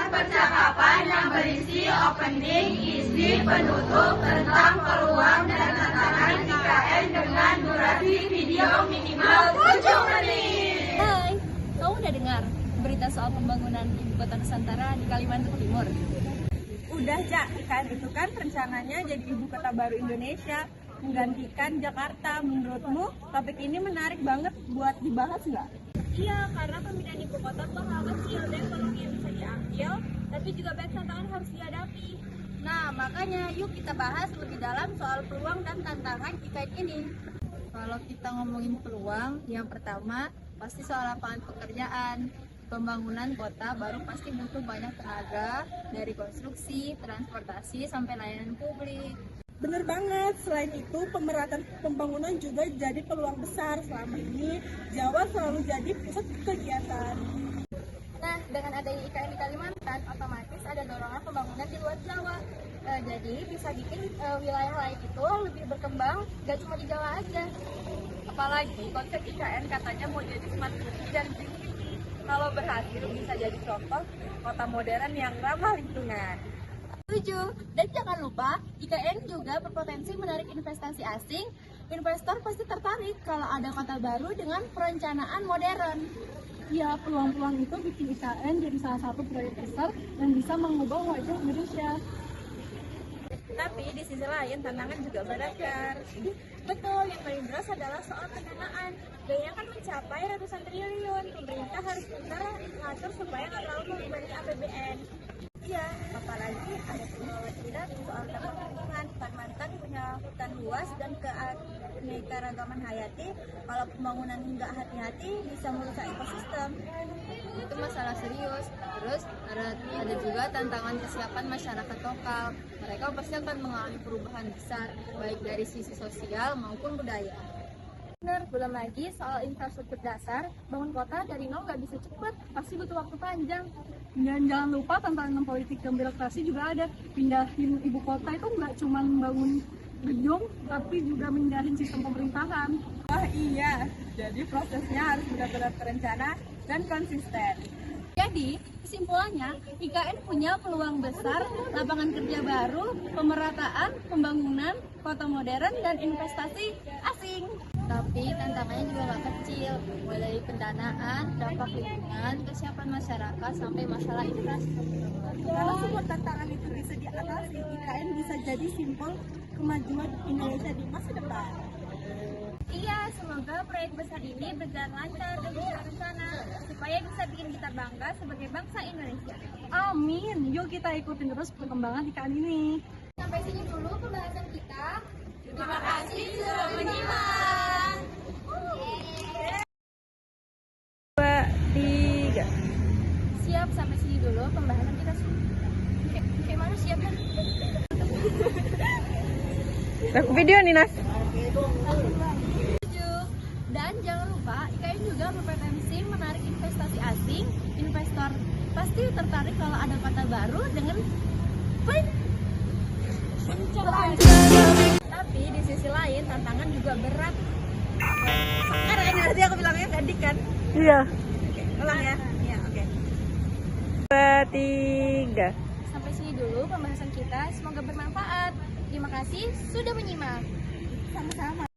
percakapan yang berisi opening, isi, penutup tentang peluang dan tantangan IKN dengan durasi video minimal 7 menit. Hai, kamu udah dengar berita soal pembangunan Ibu Kota Nusantara di Kalimantan Timur? Udah, Cak. IKN itu kan rencananya jadi ibu kota baru Indonesia, menggantikan Jakarta. Menurutmu topik ini menarik banget buat dibahas nggak? Iya, karena pemindahan ibu kota tuh hal kecil dan peluang yang bisa diambil, tapi juga banyak tantangan harus dihadapi. Nah, makanya yuk kita bahas lebih dalam soal peluang dan tantangan IKN ini. Kalau kita ngomongin peluang, yang pertama pasti soal lapangan pekerjaan. Pembangunan kota baru pasti butuh banyak tenaga, dari konstruksi, transportasi, sampai layanan publik. Bener banget. Selain itu, pemerataan pembangunan juga jadi peluang besar. Selama ini, Jawa selalu jadi pusat kegiatan. Nah, dengan adanya IKN di Kalimantan, otomatis ada dorongan pembangunan di luar Jawa. Jadi bisa bikin wilayah lain itu lebih berkembang, gak cuma di Jawa aja. Apalagi konsep IKN katanya mau jadi smart city dan green city. Kalau berhasil bisa jadi contoh kota modern yang ramah lingkungan. Setuju. Dan jangan lupa, IKN juga berpotensi menarik investasi asing. Investor pasti tertarik kalau ada kota baru dengan perencanaan modern. Ya, peluang-peluang itu bikin IKN jadi salah satu proyek besar yang bisa mengubah wajah Indonesia. Tapi di sisi lain tantangan juga beragam. Betul, yang paling berat adalah soal pendanaan. Biayanya kan mencapai ratusan triliun. Pemerintah harus pintar ngatur supaya nggak terlalu membebani APBN. Iya, apalagi ada kekhawatiran soal dampak lingkungan. Kalimantan punya hutan luas dan keanekaragaman hayati. Kalau pembangunan nggak hati-hati bisa merusak ekosistem. Itu masalah serius. Terus ada juga tantangan kesiapan masyarakat lokal. Mereka pasti akan mengalami perubahan besar, baik dari sisi sosial maupun budaya. Benar, belum lagi soal infrastruktur dasar, bangun kota dari nol nggak bisa cepat, pasti butuh waktu panjang. Dan jangan lupa tantangan politik dan birokrasi juga ada. Pindahin ibu kota itu nggak cuma membangun gedung, tapi juga mindahin sistem pemerintahan. Wah iya, jadi prosesnya harus benar-benar terencana dan konsisten. Jadi, kesimpulannya, IKN punya peluang besar, lapangan kerja baru, pemerataan, pembangunan, kota modern, dan investasi asing. Tapi tantangannya juga gak kecil, mulai dari pendanaan, dampak lingkungan, kesiapan masyarakat, sampai masalah infrastruktur. Kalau semua tantangan itu bisa diatasi, IKN bisa jadi simbol kemajuan Indonesia di masa depan. Iya, semoga proyek besar ini berjalan lancar dan sesuai rencana, supaya bisa bikin kita bangga sebagai bangsa Indonesia. Amin. Yuk kita ikutin terus perkembangan IKN ini. Sampai sini dulu pembahasan kita. Terima kasih sudah menyimak. 2, 3. Siap, sampai sini dulu pembahasan kita. Kayak mana siap kan? Video nih, Nas. Dan jangan lupa, IKN juga berpotensi menarik investasi asing. Investor pasti tertarik kalau ada kota baru dengan pencapaian. Tapi di sisi lain tantangan juga berat. Karena nanti aku bilangnya gadik kan? Iya. Ulang ya? Iya, oke. 2, 3. Sampai sini dulu pembahasan kita. Semoga bermanfaat. Terima kasih sudah menyimak. Sama-sama.